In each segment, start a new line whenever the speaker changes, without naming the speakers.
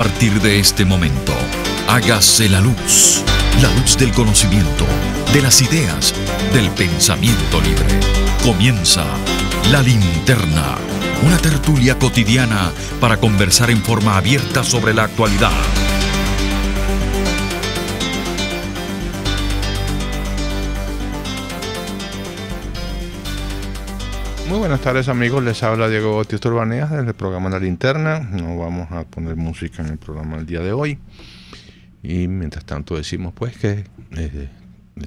partir de este momento, hágase la luz del conocimiento, de las ideas, del pensamiento libre. Comienza La Linterna, una tertulia cotidiana para conversar en forma abierta sobre la actualidad.
Muy buenas tardes, amigos, les habla Diego Bautista Urbaneas desde el programa La Linterna. No vamos a poner música en el programa del día de hoy. Y mientras tanto decimos pues que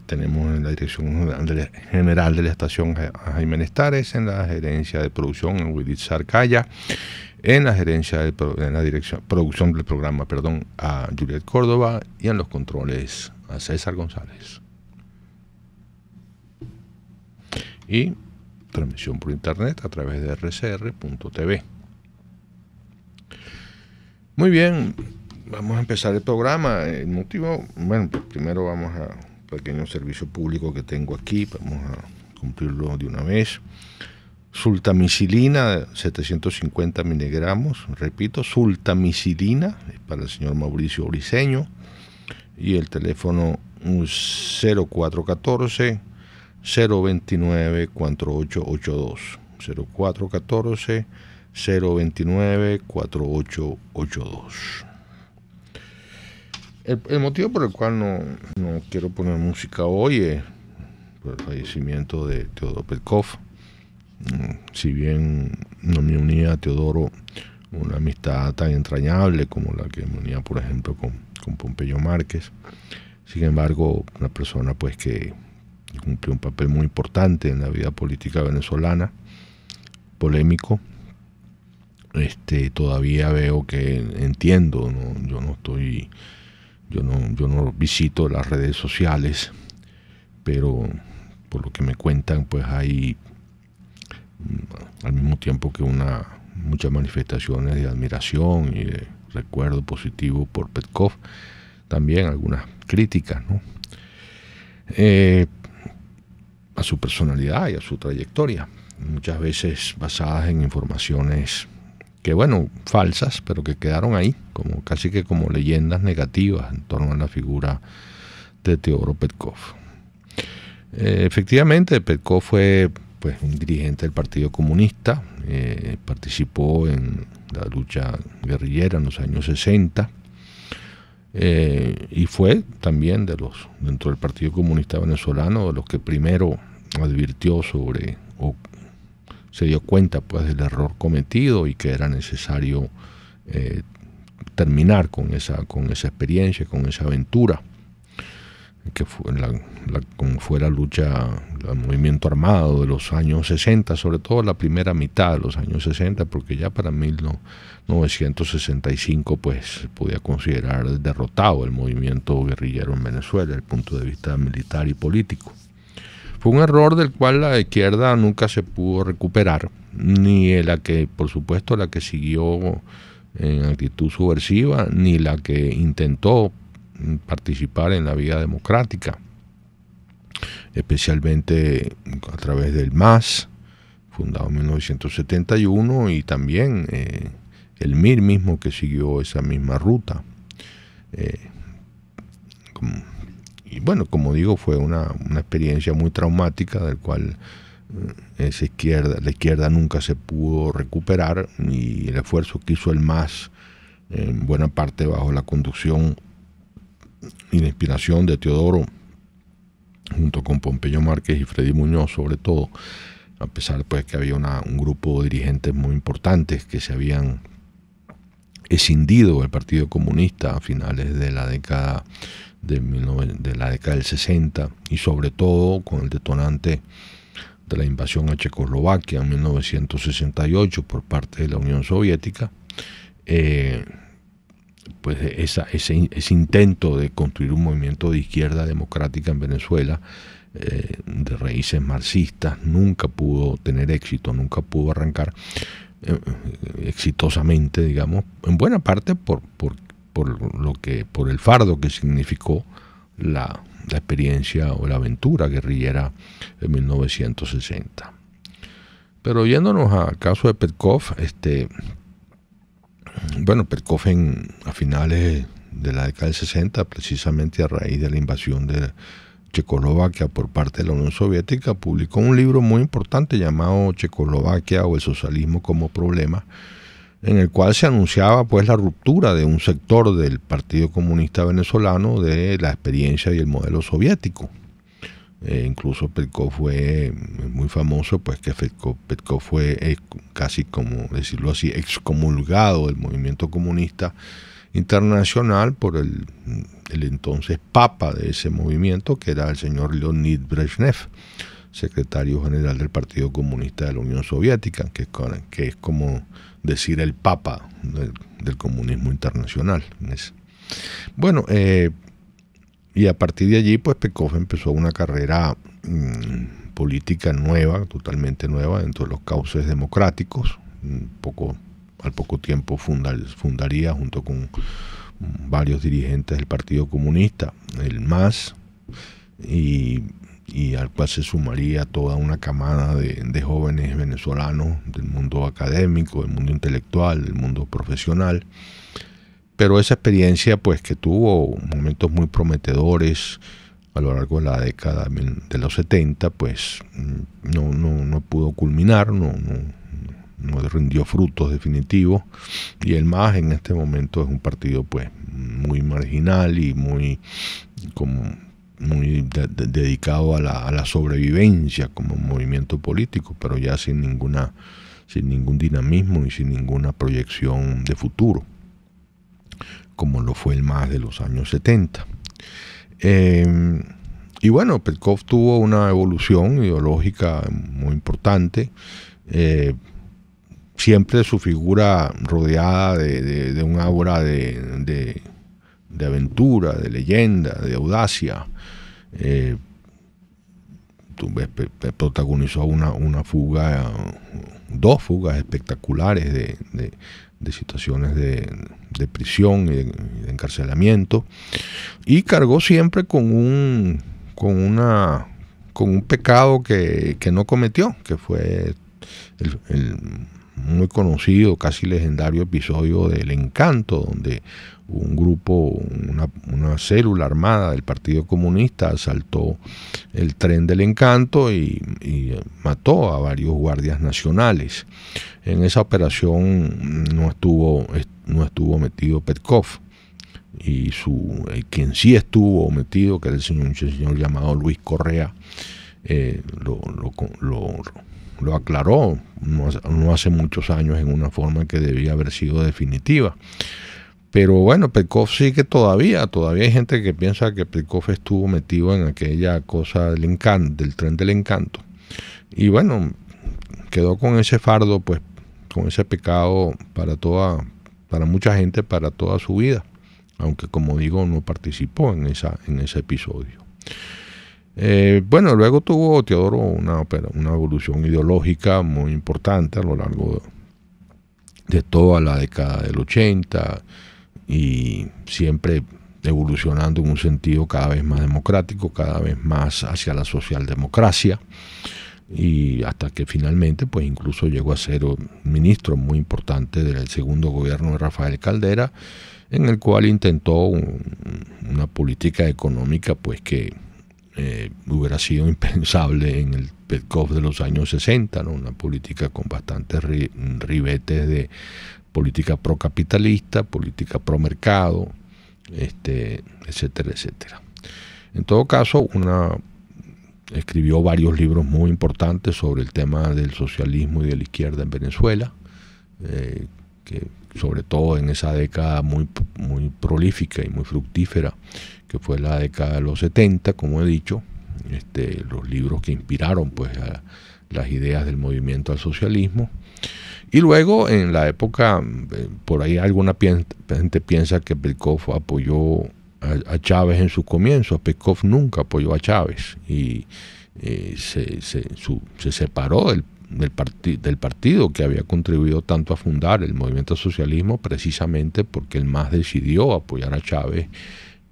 tenemos en la dirección general de la estación a Jaime Nestares, en la gerencia de producción a Willy Sarcaya, en la gerencia en la dirección producción del programa, a Juliet Córdoba, y en los controles a César González. Y transmisión por internet a través de rcr.tv. Muy bien, vamos a empezar el programa. El motivo, primero vamos a un pequeño servicio público que tengo aquí, vamos a cumplirlo de una vez. Sultamicilina, 750 miligramos, repito, sultamicilina, para el señor Mauricio Briceño, y el teléfono 0414 029 4882, 0414 029 4882. El motivo por el cual no quiero poner música hoy es por el fallecimiento de Teodoro Petkov. Si bien no me unía a Teodoro una amistad tan entrañable como la que me unía, por ejemplo, con Pompeyo Márquez, sin embargo, una persona pues que cumplió un papel muy importante en la vida política venezolana, polémico. Todavía veo que entiendo, yo no visito las redes sociales, pero por lo que me cuentan, pues hay al mismo tiempo que muchas manifestaciones de admiración y de recuerdo positivo por Petkov, también algunas críticas, ¿no? A su personalidad y a su trayectoria, muchas veces basadas en informaciones que, falsas, pero que quedaron ahí, casi que como leyendas negativas en torno a la figura de Teodoro Petkov. Efectivamente, Petkov fue un dirigente del Partido Comunista, participó en la lucha guerrillera en los años 60, y fue también dentro del Partido Comunista Venezolano, de los que primero advirtió o se dio cuenta del error cometido y que era necesario terminar con esa experiencia, con esa aventura que fue como fue la lucha, el movimiento armado de los años 60, sobre todo la primera mitad de los años 60, porque ya para 1965 se podía considerar derrotado el movimiento guerrillero en Venezuela desde el punto de vista militar y político. Fue un error del cual la izquierda nunca se pudo recuperar, ni la que, por supuesto, la que siguió en actitud subversiva, ni la que intentó participar en la vida democrática, especialmente a través del MAS, fundado en 1971, y también el MIR mismo, que siguió esa misma ruta. Como digo, fue una experiencia muy traumática del cual la izquierda nunca se pudo recuperar, y el esfuerzo que hizo el MAS, en buena parte bajo la conducción y la inspiración de Teodoro, junto con Pompeyo Márquez y Freddy Muñoz sobre todo, a pesar que había un grupo de dirigentes muy importantes que se habían escindido del Partido Comunista a finales de la década del 60, y sobre todo con el detonante de la invasión a Checoslovaquia en 1968 por parte de la Unión Soviética. Ese intento de construir un movimiento de izquierda democrática en Venezuela, de raíces marxistas, nunca pudo tener éxito, nunca pudo arrancar exitosamente, digamos, en buena parte por el fardo que significó la experiencia o la aventura guerrillera de 1960. Pero yéndonos al caso de Petkov, Bueno, Petkov a finales de la década del 60, precisamente a raíz de la invasión de Checoslovaquia por parte de la Unión Soviética, publicó un libro muy importante llamado Checoslovaquia o el socialismo como problema, en el cual se anunciaba pues la ruptura de un sector del Partido Comunista Venezolano de la experiencia y el modelo soviético. Incluso Petkov fue muy famoso, pues que Petkov fue casi, como decirlo así, excomulgado del movimiento comunista internacional por el entonces papa de ese movimiento, que era el señor Leonid Brezhnev, secretario general del Partido Comunista de la Unión Soviética, que es como decir el papa del comunismo internacional. Bueno, y a partir de allí, pues Petkov empezó una carrera política nueva, totalmente nueva, dentro de los cauces democráticos. Al poco tiempo fundaría, junto con varios dirigentes del Partido Comunista, el MAS, y al cual se sumaría toda una camada de jóvenes venezolanos del mundo académico, del mundo intelectual, del mundo profesional. Pero esa experiencia, pues, que tuvo momentos muy prometedores a lo largo de la década de los 70, pues no pudo culminar, no rindió frutos definitivos, y el MAS en este momento es un partido pues muy marginal y muy dedicado a la sobrevivencia como movimiento político, pero ya sin ningún dinamismo y sin ninguna proyección de futuro, como lo fue el MAS de los años 70. Y bueno, Petkov tuvo una evolución ideológica muy importante, siempre su figura rodeada de un aura de aventura, de leyenda, de audacia. Protagonizó dos fugas espectaculares de situaciones de prisión y de encarcelamiento, y cargó siempre con un pecado que no cometió, que fue el muy conocido, casi legendario episodio del Encanto, donde un grupo, una célula armada del Partido Comunista asaltó el tren del Encanto y mató a varios guardias nacionales. En esa operación no estuvo metido Petkov, y quien sí estuvo metido, que era un señor llamado Luis Correa, lo aclaró no hace muchos años en una forma que debía haber sido definitiva. Pero bueno, Petkov sí que todavía hay gente que piensa que Petkov estuvo metido en aquella cosa del tren del Encanto. Y bueno, quedó con ese fardo, pues, con ese pecado para mucha gente, para toda su vida. Aunque, como digo, no participó en ese episodio. Bueno, luego tuvo Teodoro una evolución ideológica muy importante a lo largo de toda la década del 80, y siempre evolucionando en un sentido cada vez más democrático, cada vez más hacia la socialdemocracia, y hasta que finalmente pues incluso llegó a ser un ministro muy importante del segundo gobierno de Rafael Caldera, en el cual intentó una política económica pues que hubiera sido impensable en el Petkov de los años 60, ¿no? Una política con bastantes ribetes de política procapitalista, política pro mercado, etcétera, etcétera. En todo caso, escribió varios libros muy importantes sobre el tema del socialismo y de la izquierda en Venezuela, que sobre todo en esa década muy prolífica y muy fructífera, que fue la década de los 70, como he dicho, los libros que inspiraron pues a las ideas del movimiento al socialismo. Y luego en la época, por ahí alguna gente piensa que Petkov apoyó a Chávez en sus comienzos. Petkov nunca apoyó a Chávez, y se separó del partido que había contribuido tanto a fundar el movimiento al socialismo, precisamente porque el MAS decidió apoyar a Chávez,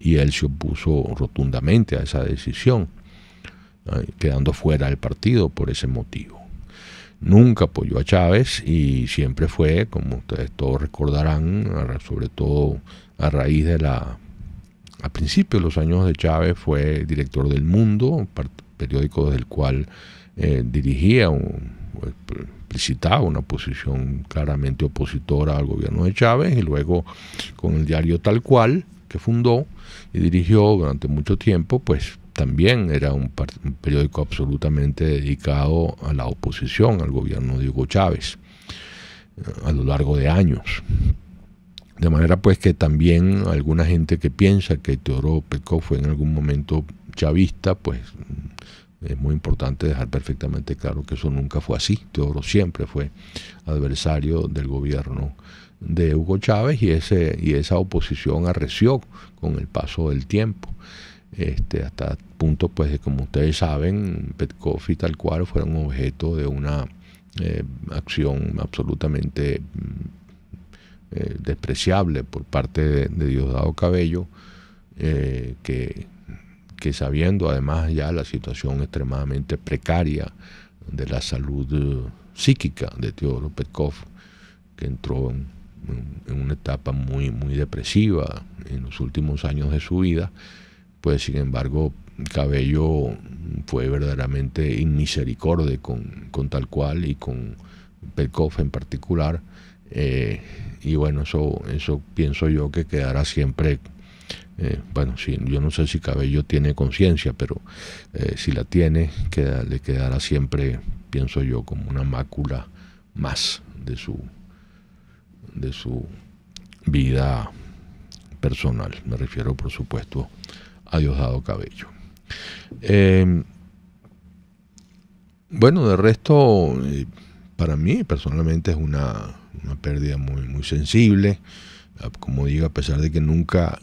y él se opuso rotundamente a esa decisión, quedando fuera del partido por ese motivo. nunca apoyó a Chávez y siempre fue, como ustedes todos recordarán, sobre todo a raíz de a principios de los años de Chávez, fue director del Mundo, periódico del cual dirigía explicitaba una posición claramente opositora al gobierno de Chávez, y luego con el diario Tal Cual, que fundó y dirigió durante mucho tiempo, pues también era un periódico absolutamente dedicado a la oposición al gobierno de Hugo Chávez a lo largo de años. De manera pues que también alguna gente que piensa que Teodoro Petkov fue en algún momento chavista, pues es muy importante dejar perfectamente claro que eso nunca fue así. Teodoro siempre fue adversario del gobierno de Hugo Chávez, y esa oposición arreció con el paso del tiempo. Hasta el punto pues de, como ustedes saben, Petkov y Tal Cual fueron objeto de una acción absolutamente despreciable por parte de Diosdado Cabello, que sabiendo además ya la situación extremadamente precaria de la salud psíquica de Teodoro Petkov, que entró en una etapa muy depresiva en los últimos años de su vida, pues sin embargo Cabello fue verdaderamente inmisericorde con Tal Cual y con Petkov en particular, y bueno, eso pienso yo que quedará siempre. Bueno, sí, yo no sé si Cabello tiene conciencia, pero si la tiene, le quedará siempre, pienso yo, como una mácula más de su vida personal. Me refiero, por supuesto, a Diosdado Cabello. Bueno, de resto, para mí personalmente es una pérdida muy sensible. Como digo, a pesar de que nunca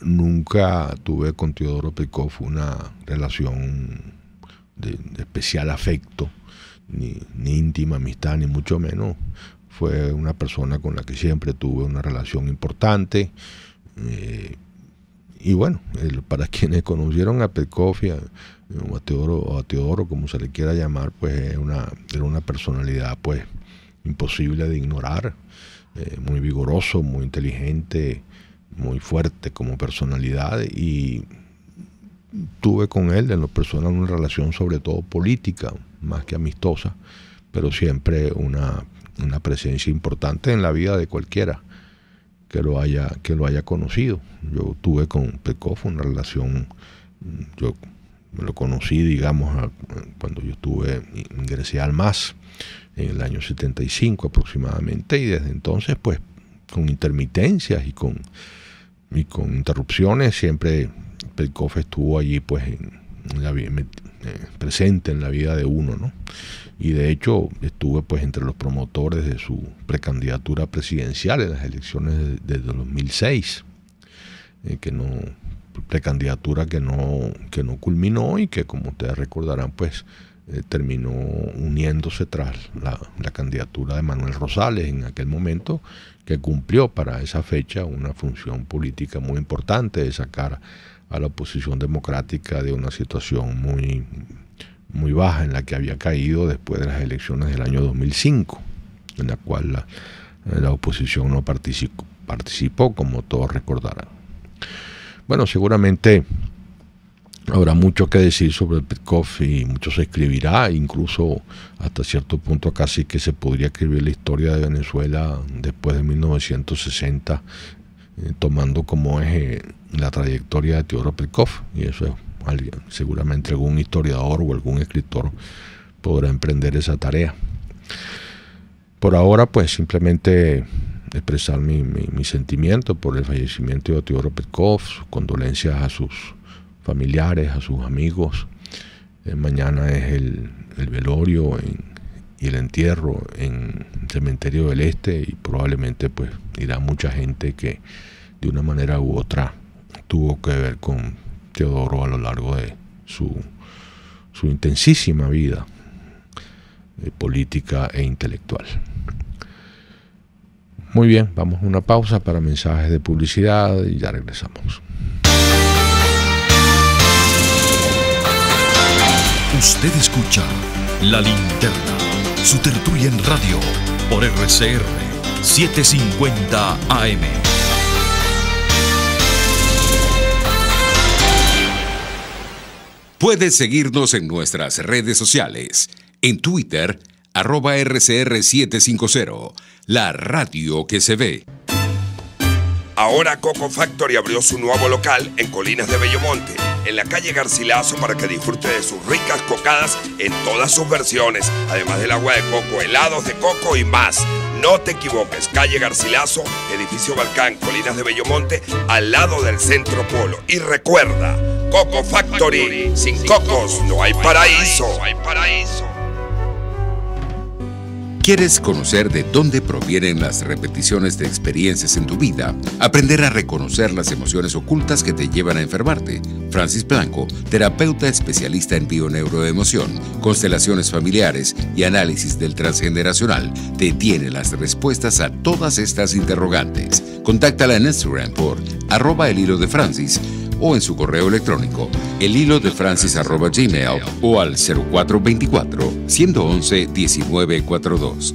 tuve con Teodoro Petkov una relación de especial afecto, ni íntima amistad, ni mucho menos, fue una persona con la que siempre tuve una relación importante. Y bueno, para quienes conocieron a Petkov o a Teodoro, como se le quiera llamar, pues era una personalidad pues imposible de ignorar. Muy vigoroso, muy inteligente, muy fuerte como personalidad, y tuve con él en lo personal una relación sobre todo política, más que amistosa, pero siempre una presencia importante en la vida de cualquiera que lo haya conocido. Yo tuve con Petkov una relación, yo lo conocí, digamos, cuando yo ingresé al MAS en el año 75 aproximadamente, y desde entonces pues con intermitencias y con interrupciones siempre Petkov estuvo allí pues presente en la vida de uno, ¿no? Y de hecho estuve pues entre los promotores de su precandidatura presidencial en las elecciones de 2006, precandidatura que no culminó, y que, como ustedes recordarán, pues terminó uniéndose tras la candidatura de Manuel Rosales en aquel momento, que cumplió para esa fecha una función política muy importante de sacar a la oposición democrática de una situación muy baja en la que había caído después de las elecciones del año 2005, en la cual la oposición no participó, como todos recordarán. Bueno, seguramente habrá mucho que decir sobre Petkov y mucho se escribirá, incluso hasta cierto punto casi que se podría escribir la historia de Venezuela después de 1960, tomando como eje la trayectoria de Teodoro Petkov, y eso es seguramente algún historiador o algún escritor podrá emprender esa tarea. Por ahora pues simplemente expresar mi sentimiento por el fallecimiento de Teodoro Petkov, sus condolencias a sus familiares, a sus amigos. Mañana es el velorio y el entierro en el Cementerio del Este, y probablemente pues irá mucha gente que de una manera u otra tuvo que ver con Teodoro a lo largo de su intensísima vida política e intelectual. Muy bien, vamos a una pausa para mensajes de publicidad y ya regresamos.
Usted escucha La Linterna su tertulia en radio por RCR 750 AM.
Puedes seguirnos en nuestras redes sociales. En Twitter, @RCR750, la radio que se ve.
Ahora Coco Factory abrió su nuevo local en Colinas de Bellomonte, en la calle Garcilaso, para que disfrute de sus ricas cocadas en todas sus versiones, además del agua de coco, helados de coco y más. No te equivoques, calle Garcilaso, edificio Balcán, Colinas de Bellomonte, al lado del Centro Polo. Y recuerda, Coco Factory, sin cocos no hay paraíso.
¿Quieres conocer de dónde provienen las repeticiones de experiencias en tu vida? Aprender a reconocer las emociones ocultas que te llevan a enfermarte. Francis Blanco, terapeuta especialista en bioneuroemoción, constelaciones familiares y análisis del transgeneracional, te tiene las respuestas a todas estas interrogantes. Contáctala en Instagram por @elhilodefrancis o en su correo electrónico elhilodefrancis@gmail o al 0424-111-1942.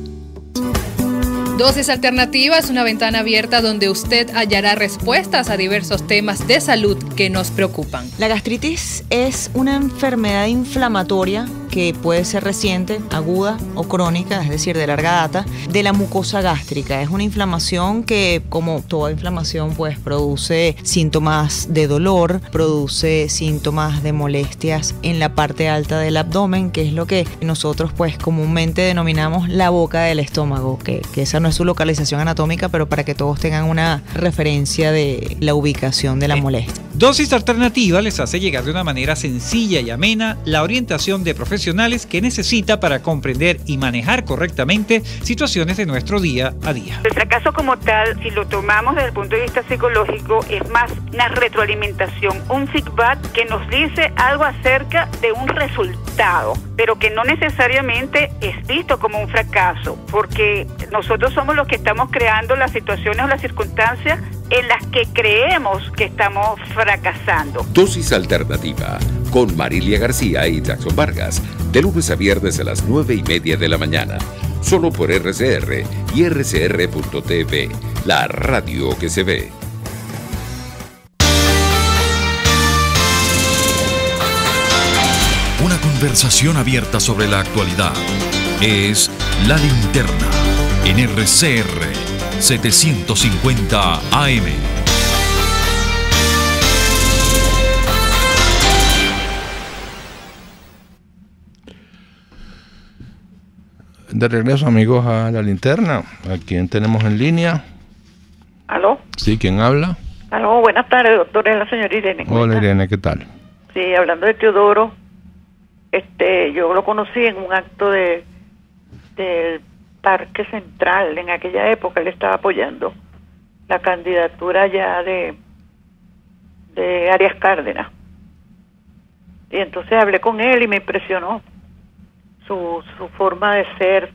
Dosis Alternativa es una ventana abierta donde usted hallará respuestas a diversos temas de salud que nos preocupan.
La gastritis es una enfermedad inflamatoria que puede ser reciente, aguda o crónica, es decir, de larga data, de la mucosa gástrica. Es una inflamación que, como toda inflamación, pues produce síntomas de dolor, produce síntomas de molestias en la parte alta del abdomen, que es lo que nosotros pues comúnmente denominamos la boca del estómago, que esa no es su localización anatómica, pero para que todos tengan una referencia de la ubicación de la molestia.
Dosis Alternativa les hace llegar de una manera sencilla y amena la orientación de profesionales que necesita para comprender y manejar correctamente situaciones de nuestro día a día.
El fracaso como tal, si lo tomamos desde el punto de vista psicológico, es más una retroalimentación, un feedback que nos dice algo acerca de un resultado, pero que no necesariamente es visto como un fracaso, porque nosotros somos los que estamos creando las situaciones o las circunstancias en las que creemos que estamos fracasando.
Dosis Alternativa con Marilia García y Jackson Vargas, de lunes a viernes a las 9:30 de la mañana, solo por RCR y RCR.tv, la radio que se ve.
Una conversación abierta sobre la actualidad. Es La Linterna en RCR 750 AM.
De regreso, amigos, a La Linterna. ¿A quién tenemos en línea?
¿Aló?
Sí, ¿quién habla?
Aló, buenas tardes, doctora, es la señora Irene.
Hola, Irene, ¿qué tal?
Sí, hablando de Teodoro, yo lo conocí en un acto del Parque Central. En aquella época él estaba apoyando la candidatura ya de Arias Cárdenas. Y entonces hablé con él y me impresionó su forma de ser,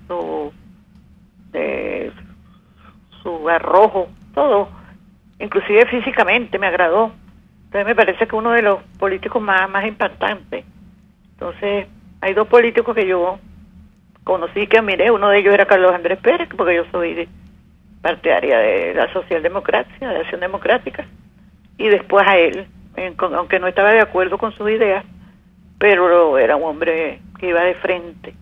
su arrojo, todo, inclusive físicamente me agradó. Entonces me parece que uno de los políticos más impactantes. Entonces hay dos políticos que yo conocí, que admiré. Uno de ellos era Carlos Andrés Pérez, porque yo soy partidaria de la socialdemocracia, de Acción Democrática, y después a él, aunque no estaba de acuerdo con sus ideas, pero era un hombre que iba de frente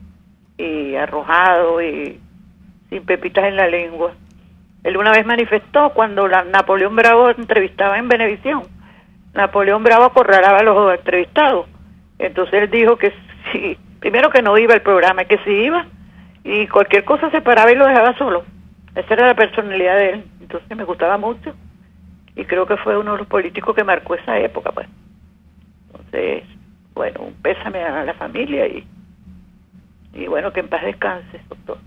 y arrojado y sin pepitas en la lengua. Él una vez manifestó cuando Napoleón Bravo entrevistaba en Venevisión. Napoleón Bravo acorralaba a los entrevistados. Entonces él dijo que sí, primero que no iba al programa, que sí iba, y cualquier cosa se paraba y lo dejaba solo. Esa era la personalidad de él. Entonces me gustaba mucho y creo que fue uno de los políticos que marcó esa época, pues. Entonces, bueno, un pésame a la familia y bueno, que en paz descanse, doctor.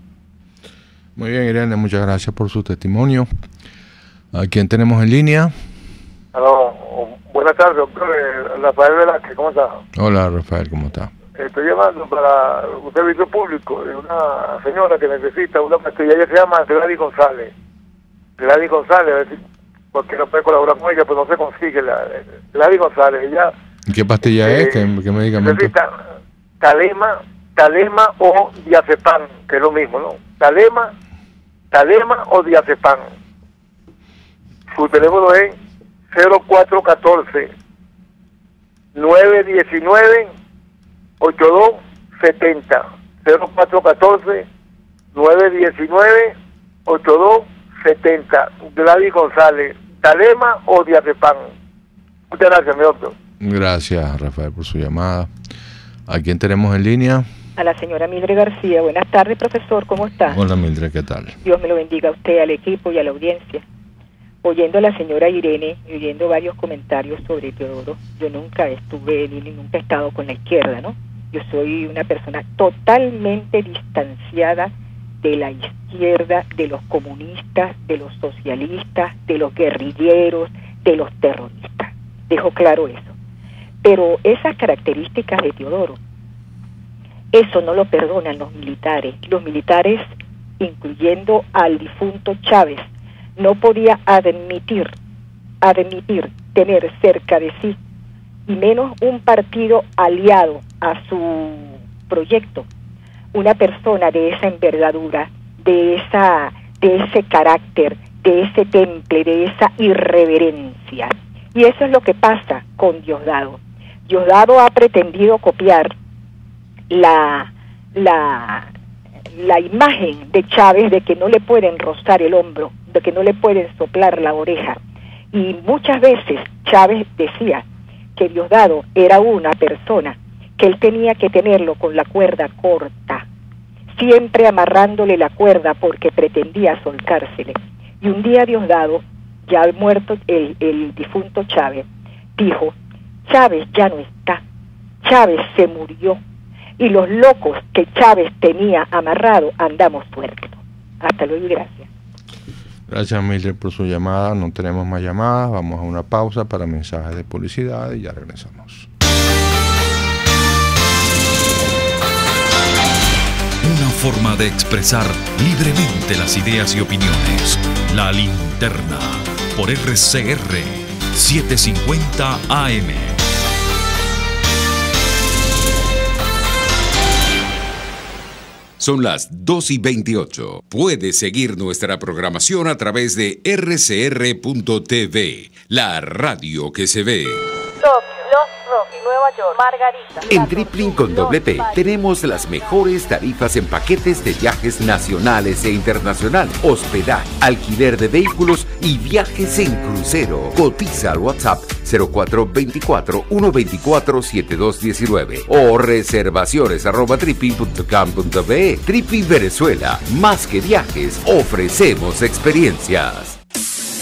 Muy bien, Irene, muchas gracias por su testimonio. ¿A quién tenemos en línea?
Aló, buenas tardes, doctor. Rafael Velázquez, ¿cómo está?
Hola, Rafael, ¿cómo está?
Estoy llamando para un servicio público de una señora que necesita una pastilla. Ella se llama Gladys González. Gladys González, a ver si porque no puede colaborar con ella, pues no se consigue. Gladys González, ella...
¿Qué pastilla es? ¿Qué medicamento?
Necesita Calema Talema o diazepam, que es lo mismo, ¿no? Talema o diazepam. Su teléfono es 0414 919 8270. 0414 919 8270. Gladys González, Talema o diazepam. Muchas gracias, mi doctor.
Gracias, Rafael, por su llamada. ¿A quién tenemos en línea?
A la señora Mildred García. Buenas tardes, profesor, ¿cómo está?
Hola, Mildred, ¿qué tal?
Dios me lo bendiga a usted, al equipo y a la audiencia. Oyendo a la señora Irene y oyendo varios comentarios sobre Teodoro, yo nunca estuve ni nunca he estado con la izquierda, ¿no? Yo soy una persona totalmente distanciada de la izquierda, de los comunistas, de los socialistas, de los guerrilleros, de los terroristas. Dejo claro eso. Pero esas características de Teodoro, eso no lo perdonan los militares. Los militares, incluyendo al difunto Chávez, no podía admitir tener cerca de sí, y menos un partido aliado a su proyecto, una persona de esa envergadura, de ese carácter, de ese temple, de esa irreverencia. Y eso es lo que pasa con Diosdado. Diosdado ha pretendido copiar la imagen de Chávez, de que no le pueden rozar el hombro, de que no le pueden soplar la oreja. Y muchas veces Chávez decía que Diosdado era una persona que él tenía que tenerlo con la cuerda corta, siempre amarrándole la cuerda porque pretendía soltársele. Y un día Diosdado, ya muerto el difunto Chávez, dijo: Chávez ya no está, Chávez se murió, y los locos que Chávez tenía amarrado andamos sueltos. Hasta luego y gracias.
Gracias, Mildred, por su llamada. No tenemos más llamadas. Vamos a una pausa para mensajes de publicidad y ya regresamos.
Una forma de expresar libremente las ideas y opiniones. La Linterna, por RCR 750 AM.
Son las 2:28. Puedes seguir nuestra programación a través de rcr.tv, la radio que se ve.
Nueva York, Margarita.
En Tripling con doble P tenemos las mejores tarifas en paquetes de viajes nacionales e internacionales, hospedaje, alquiler de vehículos y viajes en crucero. Cotiza al WhatsApp 0424-124-7219 o reservaciones@tripping.com.be. Tripping Venezuela, más que viajes, ofrecemos experiencias.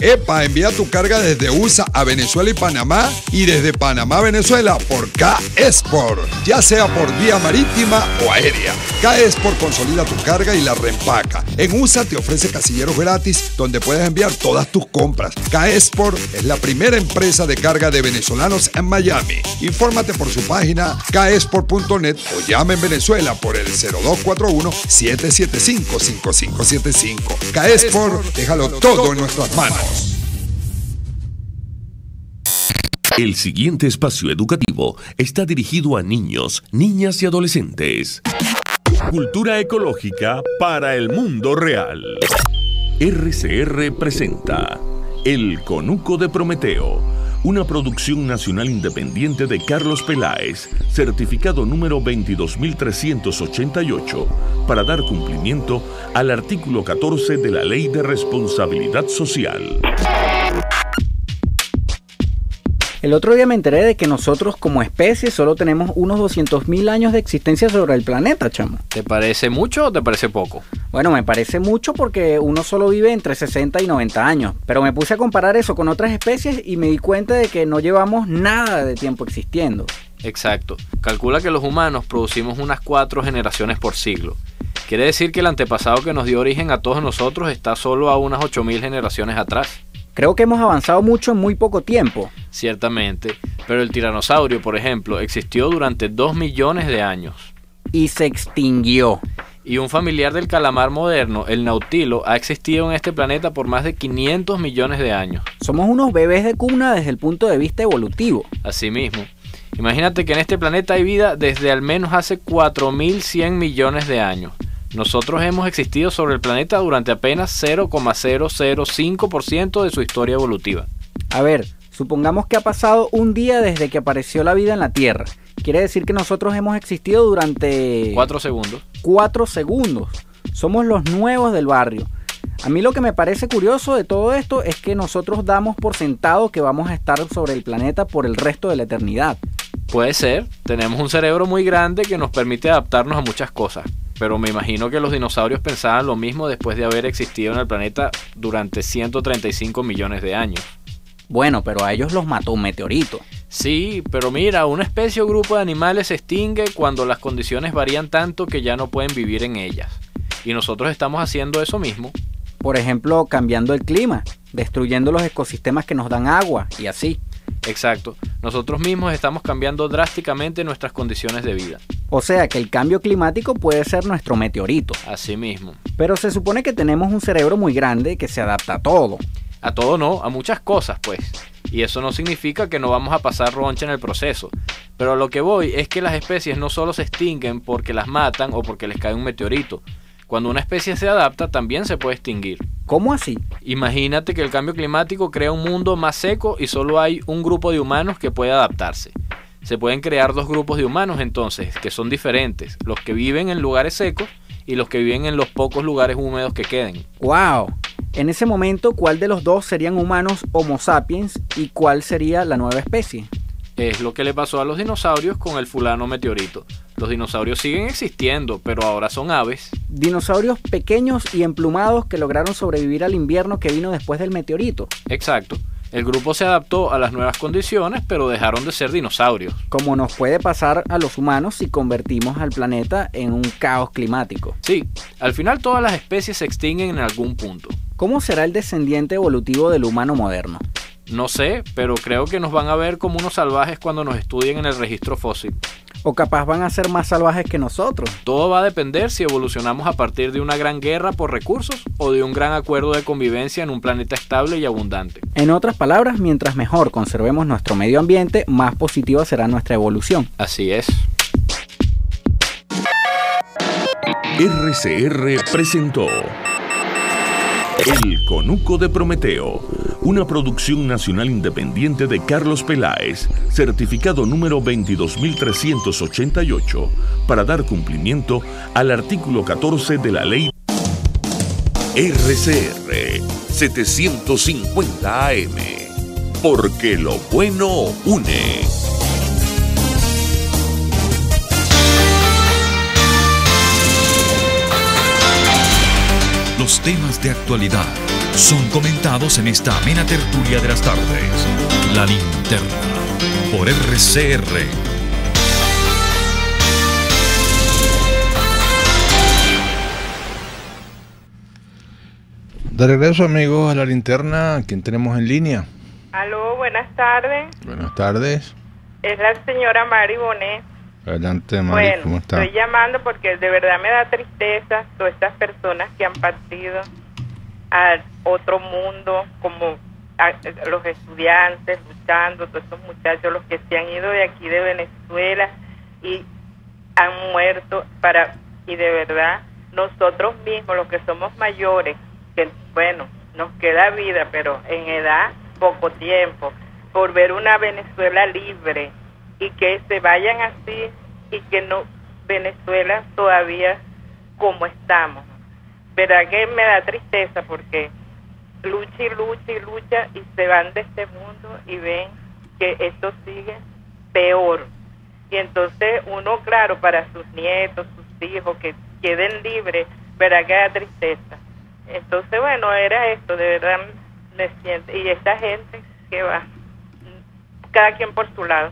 ¡Epa! Envía tu carga desde USA a Venezuela y Panamá, y desde Panamá a Venezuela por K-Export, ya sea por vía marítima o aérea. K-Export consolida tu carga y la reempaca. En USA te ofrece casilleros gratis donde puedes enviar todas tus compras. K-Export es la primera empresa de carga de venezolanos en Miami. Infórmate por su página kexport.net o llama en Venezuela por el 0241-775-5575. K-Export, déjalo todo en nuestras manos.
El siguiente espacio educativo está dirigido a niños, niñas y adolescentes. Cultura ecológica para el mundo real. RCR presenta El Conuco de Prometeo, una producción nacional independiente de Carlos Peláez, certificado número 22.388, para dar cumplimiento al artículo 14 de la Ley de Responsabilidad Social.
El otro día me enteré de que nosotros como especie solo tenemos unos 200.000 años de existencia sobre el planeta, chamo.
¿Te parece mucho o te parece poco?
Bueno, me parece mucho porque uno solo vive entre 60 y 90 años. Pero me puse a comparar eso con otras especies y me di cuenta de que no llevamos nada de tiempo existiendo.
Exacto. Calcula que los humanos producimos unas 4 generaciones por siglo. Quiere decir que el antepasado que nos dio origen a todos nosotros está solo a unas 8.000 generaciones atrás.
Creo que hemos avanzado mucho en muy poco tiempo.
Ciertamente, pero el tiranosaurio, por ejemplo, existió durante 2 millones de años.
Y se extinguió.
Y un familiar del calamar moderno, el nautilo, ha existido en este planeta por más de 500 millones de años.
Somos unos bebés de cuna desde el punto de vista evolutivo.
Asimismo. Imagínate que en este planeta hay vida desde al menos hace 4.100 millones de años. Nosotros hemos existido sobre el planeta durante apenas 0,005% de su historia evolutiva.
A ver, supongamos que ha pasado un día desde que apareció la vida en la Tierra. Quiere decir que nosotros hemos existido durante...
4 segundos.
4 segundos. Somos los nuevos del barrio. A mí lo que me parece curioso de todo esto es que nosotros damos por sentado que vamos a estar sobre el planeta por el resto de la eternidad.
Puede ser, tenemos un cerebro muy grande que nos permite adaptarnos a muchas cosas, pero me imagino que los dinosaurios pensaban lo mismo después de haber existido en el planeta durante 135 millones de años.
Bueno, pero a ellos los mató un meteorito.
Sí, pero mira, una especie o grupo de animales se extingue cuando las condiciones varían tanto que ya no pueden vivir en ellas. Y nosotros estamos haciendo eso mismo.
Por ejemplo, cambiando el clima, destruyendo los ecosistemas que nos dan agua y así.
Exacto, nosotros mismos estamos cambiando drásticamente nuestras condiciones de vida.
O sea que el cambio climático puede ser nuestro meteorito.
Así mismo.
Pero se supone que tenemos un cerebro muy grande que se adapta a todo.
A todo no, a muchas cosas pues. Y eso no significa que no vamos a pasar roncha en el proceso. Pero a lo que voy es que las especies no solo se extinguen porque las matan o porque les cae un meteorito. Cuando una especie se adapta, también se puede extinguir.
¿Cómo así?
Imagínate que el cambio climático crea un mundo más seco y solo hay un grupo de humanos que puede adaptarse. Se pueden crear 2 grupos de humanos entonces, que son diferentes, los que viven en lugares secos y los que viven en los pocos lugares húmedos que queden.
¡Wow! En ese momento, ¿cuál de los dos serían humanos Homo sapiens y cuál sería la nueva especie?
Es lo que le pasó a los dinosaurios con el fulano meteorito. Los dinosaurios siguen existiendo, pero ahora son aves.
Dinosaurios pequeños y emplumados que lograron sobrevivir al invierno que vino después del meteorito.
Exacto. El grupo se adaptó a las nuevas condiciones, pero dejaron de ser dinosaurios.
Como nos puede pasar a los humanos si convertimos al planeta en un caos climático.
Sí, al final todas las especies se extinguen en algún punto.
¿Cómo será el descendiente evolutivo del humano moderno?
No sé, pero creo que nos van a ver como unos salvajes cuando nos estudien en el registro fósil.
O capaz van a ser más salvajes que nosotros.
Todo va a depender si evolucionamos a partir de una gran guerra por recursos o de un gran acuerdo de convivencia en un planeta estable y abundante.
En otras palabras, mientras mejor conservemos nuestro medio ambiente, más positiva será nuestra evolución.
Así es.
RCR presentó El Conuco de Prometeo, una producción nacional independiente de Carlos Peláez, certificado número 22.388, para dar cumplimiento al artículo 14 de la ley RCR 750 AM, porque lo bueno une.
Los temas de actualidad son comentados en esta amena tertulia de las tardes. La Linterna, por RCR.
De regreso, amigos, a La Linterna. ¿Quién tenemos en línea?
Aló, buenas tardes.
Buenas tardes.
Es la señora Mari Bonet.
Adelante, Mari,
Bueno,
¿cómo está?
estoy llamando porque de verdad me da tristeza todas estas personas que han partido a otro mundo, como los estudiantes luchando, todos esos muchachos, los que se han ido de aquí de Venezuela y han muerto y de verdad nosotros mismos, los que somos mayores, que bueno, nos queda vida, pero en edad poco tiempo, por ver una Venezuela libre y que se vayan así y que no Venezuela todavía como estamos. Verdad que me da tristeza porque lucha y lucha y lucha y se van de este mundo y ven que esto sigue peor. Y entonces uno, claro, para sus nietos, sus hijos que queden libres, verdad que da tristeza. Entonces, bueno, era esto, de verdad me siento, y esta gente que va, cada quien por su lado.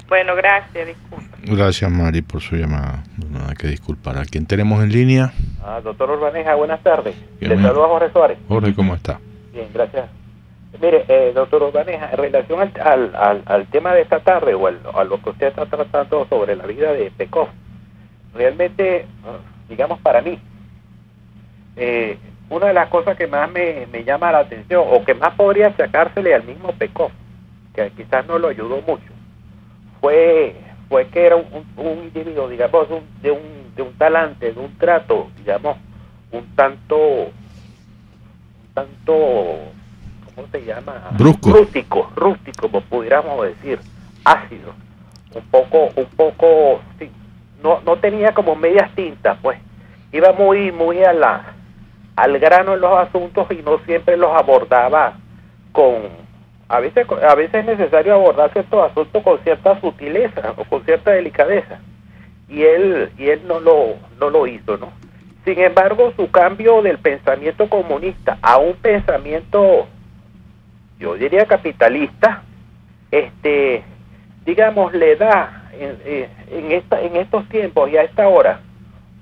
Bueno, gracias, disculpa.
Gracias, Mari, por su llamada. No, nada que disculpar. ¿A quién tenemos en línea?
Doctor Urbaneja, buenas tardes.
Bien,
Le saludo a Jorge Suárez.
Jorge, ¿cómo está?
Bien, gracias. Mire, doctor Urbaneja, en relación al tema de esta tarde o a lo que usted está tratando sobre la vida de Pekov, realmente, digamos para mí, una de las cosas que más me llama la atención o que más podría sacársele al mismo Pekov, que quizás no lo ayudó mucho, fue que era un individuo, digamos, de un talante, de un trato, digamos, un tanto, ¿cómo se llama?
Brusco.
Rústico, como pudiéramos decir, ácido, un poco, sí, no tenía como medias tintas, pues, iba muy al grano en los asuntos y no siempre los abordaba a veces es necesario abordar ciertos asuntos con cierta sutileza o con cierta delicadeza, y él no lo hizo, ¿no? Sin embargo, su cambio del pensamiento comunista a un pensamiento, yo diría capitalista, digamos, le da en estos tiempos y a esta hora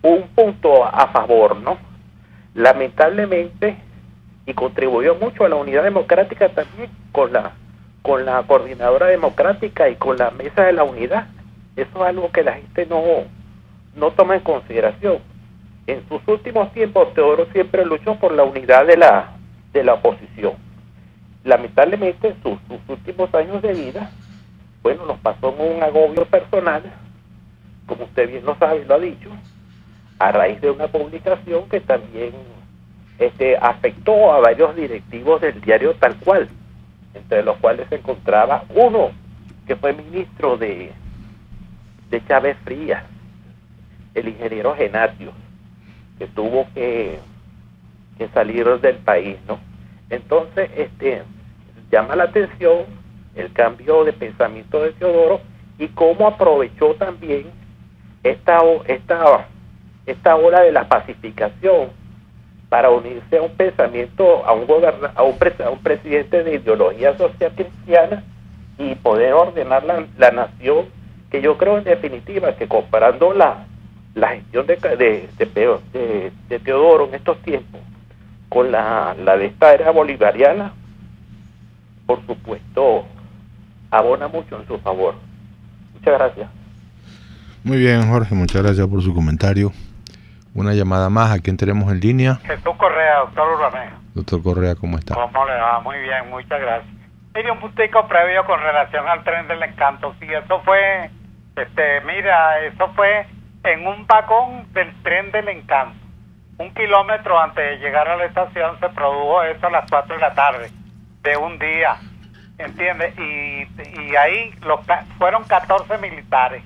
un punto a favor, ¿no? Lamentablemente, y contribuyó mucho a la unidad democrática también con la coordinadora democrática y con la mesa de la unidad. Eso es algo que la gente no toma en consideración. En sus últimos tiempos, Teodoro siempre luchó por la unidad de la oposición. Lamentablemente, sus últimos años de vida, bueno, los pasó en un agobio personal, como usted bien lo sabe y lo ha dicho, a raíz de una publicación que también afectó a varios directivos del diario Tal Cual, entre los cuales se encontraba uno que fue ministro de Chávez Frías, el ingeniero Genatio, que tuvo que salir del país, ¿no? Entonces, llama la atención el cambio de pensamiento de Teodoro y cómo aprovechó también esta ola de la pacificación para unirse a un pensamiento, a un presidente de ideología social cristiana y poder ordenar la nación, que yo creo en definitiva que comparando la gestión de Teodoro en estos tiempos con la de esta era bolivariana, por supuesto, abona mucho en su favor. Muchas gracias.
Muy bien, Jorge, muchas gracias por su comentario. Una llamada más, ¿a quién tenemos en línea?
Jesús Correa, doctor Urbanejo.
Doctor Correa, ¿cómo está?
¿Cómo le va? Muy bien, muchas gracias. Mire, un puntico previo con relación al tren del encanto. Sí, eso fue, eso fue en un vagón del tren del encanto. 1 kilómetro antes de llegar a la estación se produjo eso a las 4 de la tarde de un día, ¿entiendes? Y ahí fueron 14 militares.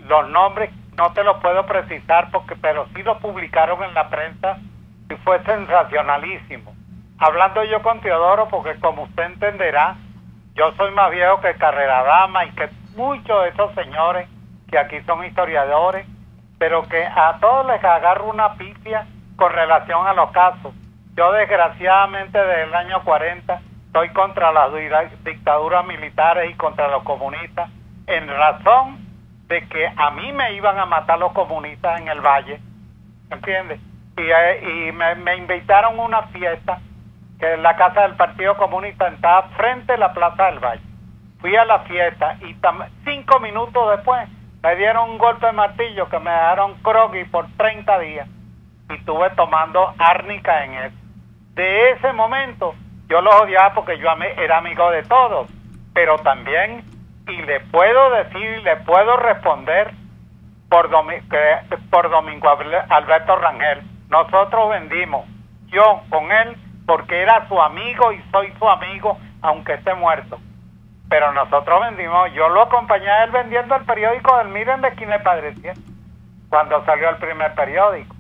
Los nombres no te los puedo precisar pero sí lo publicaron en la prensa y fue sensacionalísimo. Hablando yo con Teodoro, porque como usted entenderá, yo soy más viejo que Carrera Dama y que muchos de esos señores que aquí son historiadores, pero que a todos les agarro una pifia con relación a los casos. Yo desgraciadamente desde el año 40 estoy contra las dictaduras militares y contra los comunistas, en razón de que a mí me iban a matar los comunistas en el Valle, ¿entiendes? Y me invitaron a una fiesta que en la casa del Partido Comunista estaba frente a la Plaza del Valle. Fui a la fiesta y 5 minutos después me dieron un golpe de martillo que me dejaron groggy por 30 días y estuve tomando árnica en eso. De ese momento yo los odiaba porque yo era amigo de todos, pero también, y le puedo decir, le puedo responder por Domingo Alberto Rangel. Nosotros vendimos, yo con él, porque era su amigo y soy su amigo, aunque esté muerto. Pero nosotros vendimos, yo lo acompañé a él vendiendo el periódico del Miren de quien le padecía, cuando salió el primer periódico.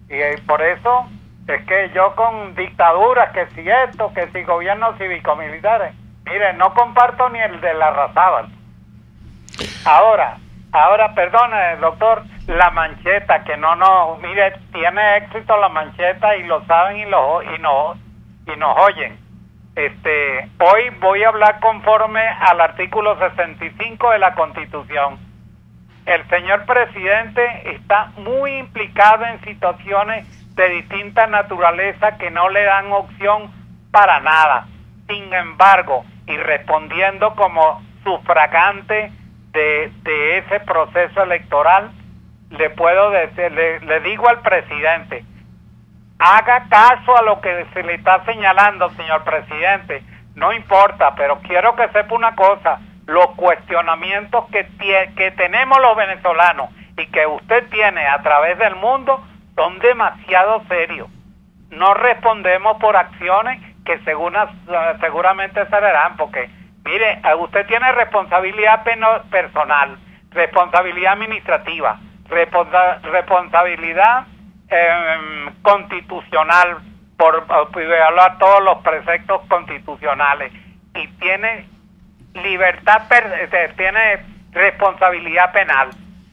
Y por eso es que yo con dictaduras, que si esto, que si gobiernos cívico-militares, mire, no comparto ni el de la Larrazábal. Ahora, perdone, doctor, la mancheta, que mire, tiene éxito la mancheta y lo saben y nos oyen. Hoy voy a hablar conforme al artículo 65 de la Constitución. El señor presidente está muy implicado en situaciones de distinta naturaleza que no le dan opción para nada. Sin embargo, y respondiendo como sufragante de ese proceso electoral, le puedo decir, le digo al presidente, haga caso a lo que se le está señalando, señor presidente. No importa, pero quiero que sepa una cosa, los cuestionamientos que tenemos los venezolanos y que usted tiene a través del mundo son demasiado serios. No respondemos por acciones que seguramente se harán, porque mire, usted tiene responsabilidad personal, responsabilidad administrativa, responsabilidad constitucional por violar todos los preceptos constitucionales, y tiene libertad, tiene responsabilidad penal,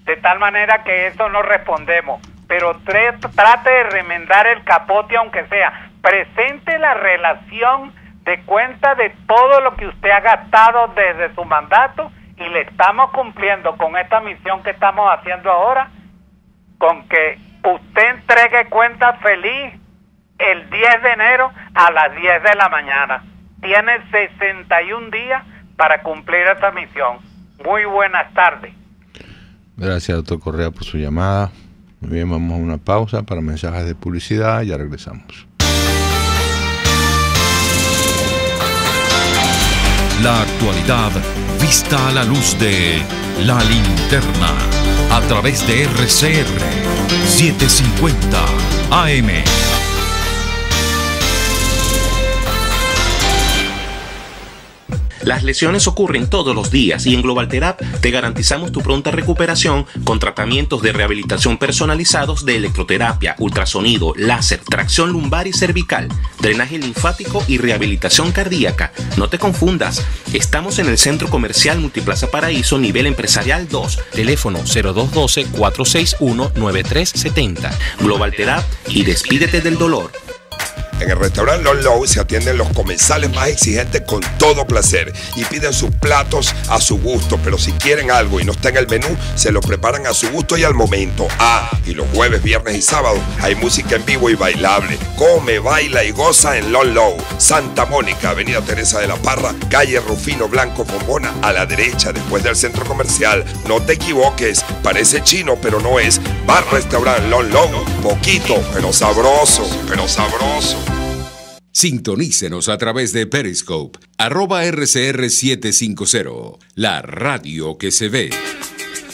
de tal manera que eso no respondemos, pero trate de remendar el capote aunque sea, presente la relación de cuenta de todo lo que usted ha gastado desde su mandato, y le estamos cumpliendo con esta misión que estamos haciendo ahora, con que usted entregue cuenta feliz el 10 de enero a las 10 de la mañana. Tiene 61 días para cumplir esta misión. Muy buenas tardes.
Gracias, doctor Correa, por su llamada. Muy bien, vamos a una pausa para mensajes de publicidad. Ya regresamos.
La actualidad vista a la luz de La Linterna a través de RCR 750 AM.
Las lesiones ocurren todos los días y en GlobalTherap te garantizamos tu pronta recuperación con tratamientos de rehabilitación personalizados de electroterapia, ultrasonido, láser, tracción lumbar y cervical, drenaje linfático y rehabilitación cardíaca. No te confundas, estamos en el Centro Comercial Multiplaza Paraíso, nivel empresarial 2, teléfono 0212-461-9370. GlobalTherap y despídete del dolor.
En el restaurante Lon Low se atienden los comensales más exigentes con todo placer y piden sus platos a su gusto, pero si quieren algo y no está en el menú, se lo preparan a su gusto y al momento. Y los jueves, viernes y sábados hay música en vivo y bailable. Come, baila y goza en Lon Low, Santa Mónica, Avenida Teresa de la Parra, calle Rufino Blanco Fombona, a la derecha después del centro comercial. No te equivoques, parece chino pero no es. Bar Restaurant Lon Low, poquito pero sabroso, pero sabroso.
Sintonícenos a través de Periscope, @RCR750, la radio que se ve.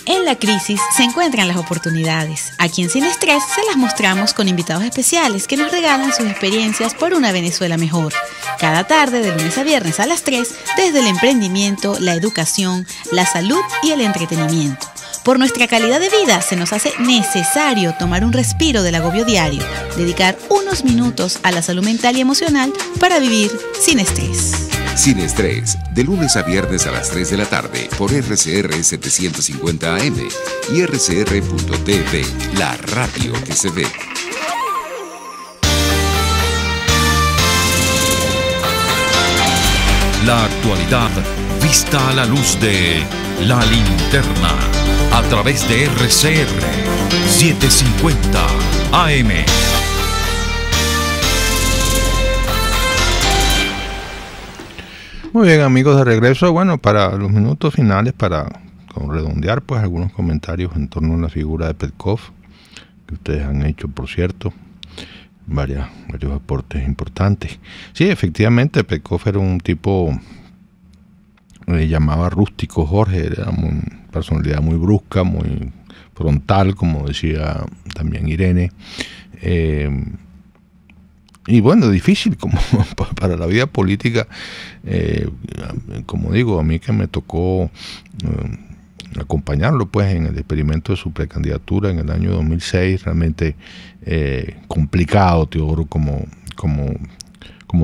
En la crisis se encuentran las oportunidades. Aquí en Sin Estrés se las mostramos con invitados especiales que nos regalan sus experiencias por una Venezuela mejor. Cada tarde, de lunes a viernes a las 3, desde el emprendimiento, la educación, la salud y el entretenimiento. Por nuestra calidad de vida se nos hace necesario tomar un respiro del agobio diario, dedicar unos minutos a la salud mental y emocional para vivir sin estrés.
Sin Estrés, de lunes a viernes a las 3 de la tarde por RCR 750 AM y RCR.tv, la radio que se ve.
La actualidad vista a la luz de La Linterna a través de RCR 750 AM.
Muy bien, amigos, de regreso. Bueno, para los minutos finales, para redondear, pues algunos comentarios en torno a la figura de Petkov, que ustedes han hecho, por cierto, varios aportes importantes. Sí, efectivamente, Petkov era un tipo, le llamaba rústico Jorge, era una personalidad muy brusca, muy frontal, como decía también Irene. Y bueno, difícil como para la vida política, como digo, a mí que me tocó acompañarlo pues en el experimento de su precandidatura en el año 2006, realmente complicado, Teodoro, como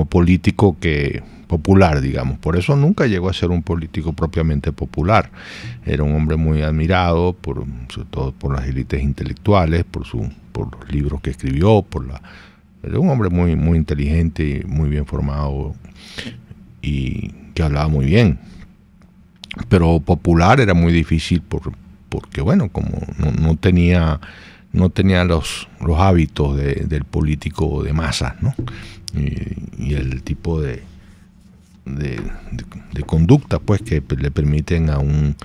político popular, digamos. Por eso nunca llegó a ser un político propiamente popular. Era un hombre muy admirado, sobre todo por las élites intelectuales, por los libros que escribió, era un hombre muy, muy inteligente y muy bien formado y que hablaba muy bien. Pero popular era muy difícil porque bueno, como no tenía los hábitos del político de masas, ¿no? Y el tipo de conducta pues que le permiten a un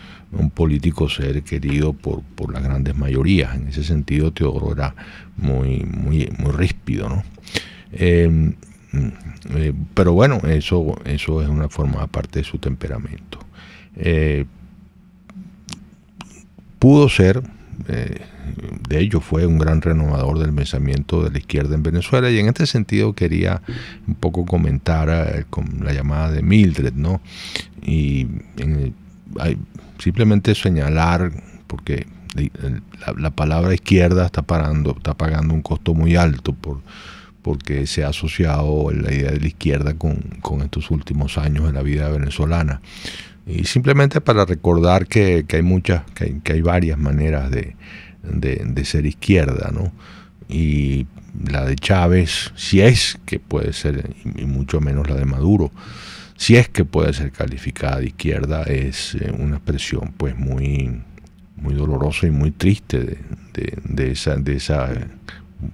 político ser querido por las grandes mayorías. En ese sentido, Teodoro era muy ríspido, ¿no? Pero bueno, eso es una forma aparte de su temperamento. pudo ser, de hecho fue un gran renovador del pensamiento de la izquierda en Venezuela, y en este sentido quería un poco comentar con la llamada de Mildred, ¿no? Y simplemente señalar, porque la palabra izquierda está pagando un costo muy alto porque se ha asociado la idea de la izquierda con estos últimos años de la vida venezolana. Y simplemente para recordar que hay varias maneras de ser izquierda, ¿no? Y la de Chávez, si es que puede ser, y mucho menos la de Maduro, si es que puede ser calificada de izquierda, es una expresión pues muy dolorosa y muy triste de esa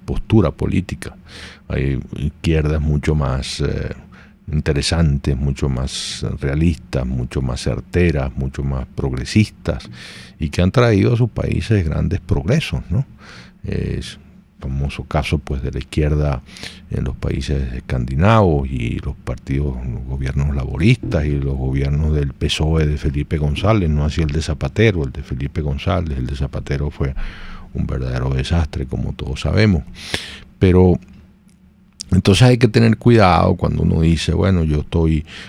postura política. Hay izquierdas mucho más interesantes, mucho más realistas, mucho más certeras, mucho más progresistas, y que han traído a sus países grandes progresos, ¿no? Es famoso caso pues de la izquierda en los países escandinavos, y los gobiernos laboristas y los gobiernos del PSOE de Felipe González, no así el de Zapatero. El de Felipe González, el de Zapatero fue un verdadero desastre, como todos sabemos. Pero entonces hay que tener cuidado cuando uno dice, bueno,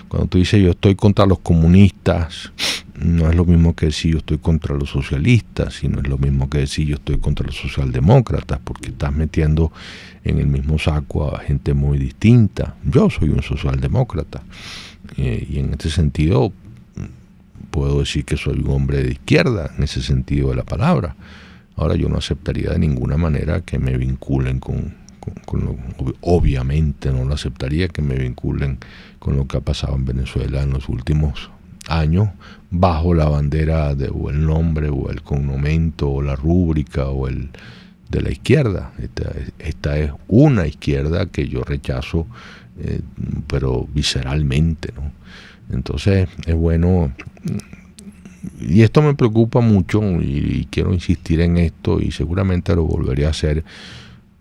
cuando tú dices yo estoy contra los comunistas, no es lo mismo que decir yo estoy contra los socialistas, y no es lo mismo que decir yo estoy contra los socialdemócratas, porque estás metiendo en el mismo saco a gente muy distinta. Yo soy un socialdemócrata, y en este sentido puedo decir que soy un hombre de izquierda, en ese sentido de la palabra. Ahora, yo no aceptaría de ninguna manera que me vinculen obviamente no lo aceptaría que me vinculen con lo que ha pasado en Venezuela en los últimos años, bajo la bandera o el nombre o el cognomento o la rúbrica de la izquierda. Esta es una izquierda que yo rechazo, pero visceralmente, ¿no? Entonces es bueno, y esto me preocupa mucho, y quiero insistir en esto, y seguramente lo volveré a hacer,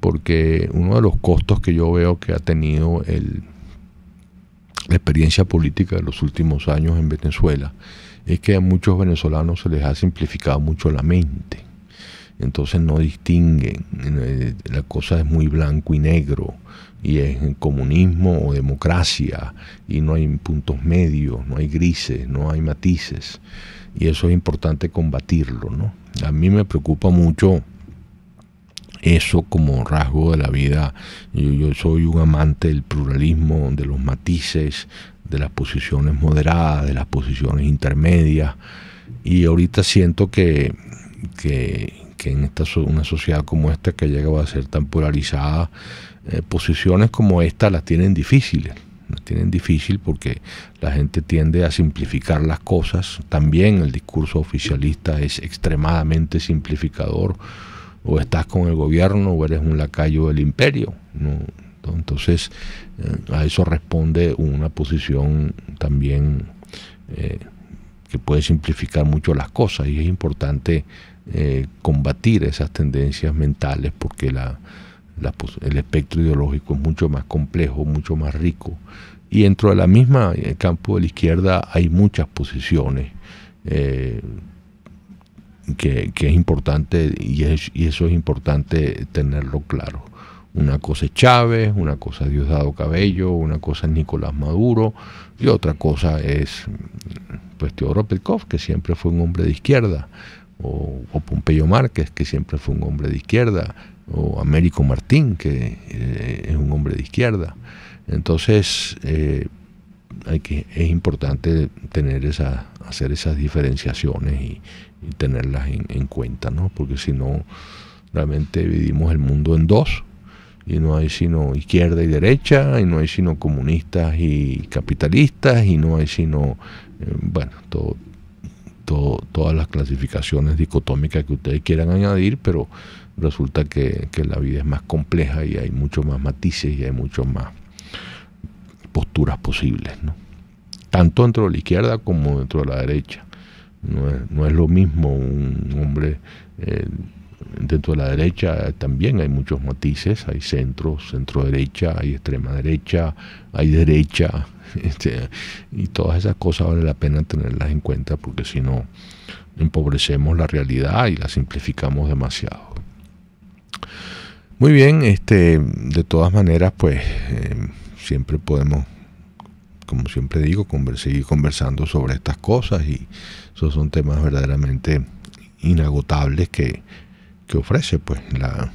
porque uno de los costos que yo veo que ha tenido la experiencia política de los últimos años en Venezuela es que a muchos venezolanos se les ha simplificado mucho la mente. Entonces no distinguen, la cosa es muy blanco y negro, y es comunismo o democracia, y no hay puntos medios, no hay grises, no hay matices, y eso es importante combatirlo, ¿no? A mí me preocupa mucho eso como rasgo de la vida. Yo soy un amante del pluralismo, de los matices, de las posiciones moderadas, de las posiciones intermedias, y ahorita siento que en una sociedad como esta, que llega a ser tan polarizada, posiciones como esta las tienen difíciles. Las tienen difícil porque la gente tiende a simplificar las cosas. También el discurso oficialista es extremadamente simplificador. O estás con el gobierno o eres un lacayo del imperio, ¿no? Entonces a eso responde una posición también que puede simplificar mucho las cosas, y es importante combatir esas tendencias mentales, porque el espectro ideológico es mucho más complejo, mucho más rico, y dentro de la misma campo de la izquierda hay muchas posiciones que es importante, y eso es importante tenerlo claro. Una cosa es Chávez, una cosa es Diosdado Cabello, una cosa es Nicolás Maduro, y otra cosa es pues Teodoro Petkov, que siempre fue un hombre de izquierda, o Pompeyo Márquez, que siempre fue un hombre de izquierda, o Américo Martín, que es un hombre de izquierda. Entonces es importante hacer esas diferenciaciones y tenerlas en cuenta, ¿no? Porque si no, realmente dividimos el mundo en dos, y no hay sino izquierda y derecha, y no hay sino comunistas y capitalistas, y no hay sino todas las clasificaciones dicotómicas que ustedes quieran añadir, pero resulta que la vida es más compleja, y hay muchos más matices, y hay muchas más posturas posibles, ¿no? Tanto dentro de la izquierda como dentro de la derecha. No es lo mismo un hombre dentro de la derecha también hay muchos matices, hay centro derecha, hay extrema derecha, hay derecha, y todas esas cosas vale la pena tenerlas en cuenta, porque si no empobrecemos la realidad y la simplificamos demasiado. Muy bien, de todas maneras, pues siempre podemos, como siempre digo, seguir conversando sobre estas cosas, y esos son temas verdaderamente inagotables que ofrece pues la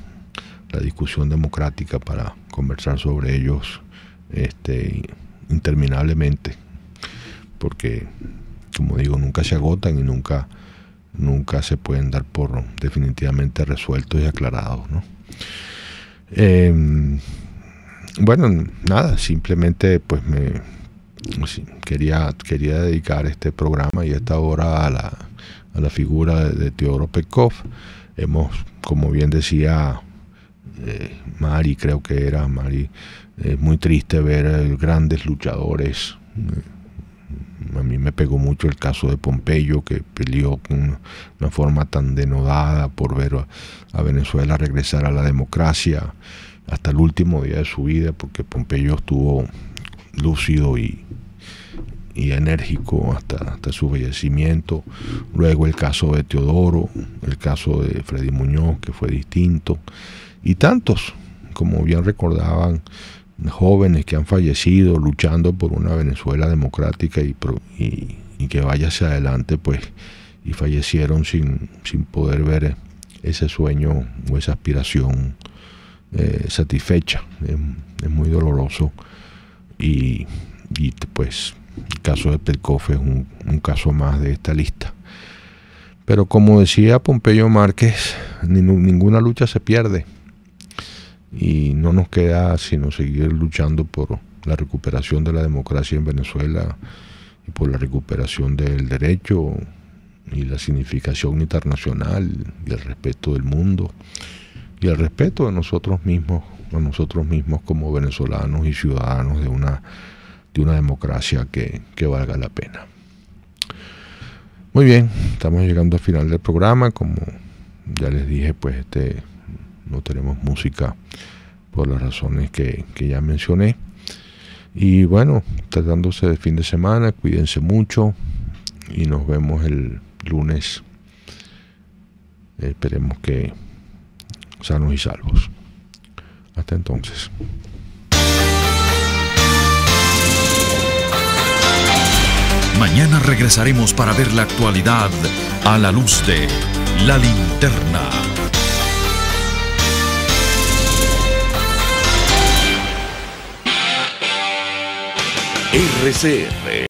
discusión democrática para conversar sobre ellos interminablemente, porque, como digo, nunca se agotan y nunca se pueden dar por definitivamente resueltos y aclarados, ¿no? Bueno, nada, simplemente pues quería dedicar este programa y esta hora a la figura de Teodoro Petkov. Hemos, como bien decía Mari, creo que era Mari, es muy triste ver grandes luchadores. A mí me pegó mucho el caso de Pompeyo, que peleó con una forma tan denodada por ver a Venezuela regresar a la democracia hasta el último día de su vida, porque Pompeyo estuvo lúcido y enérgico hasta su fallecimiento. Luego el caso de Teodoro, el caso de Freddy Muñoz, que fue distinto, y tantos, como bien recordaban, jóvenes que han fallecido luchando por una Venezuela democrática y que vaya hacia adelante, pues, y fallecieron sin poder ver ese sueño o esa aspiración satisfecha. Es muy doloroso, y pues el caso de Petkov es un caso más de esta lista. Pero como decía Pompeyo Márquez, ninguna lucha se pierde, y no nos queda sino seguir luchando por la recuperación de la democracia en Venezuela y por la recuperación del derecho y la significación internacional y el respeto del mundo y el respeto de nosotros mismos, como venezolanos y ciudadanos de una democracia que valga la pena. Muy bien, estamos llegando al final del programa. Como ya les dije, pues no tenemos música por las razones que ya mencioné. Y bueno, tratándose de fin de semana, cuídense mucho y nos vemos el lunes. Esperemos que sanos y salvos. Hasta entonces.
Mañana regresaremos para ver la actualidad a la luz de La Linterna.
RCR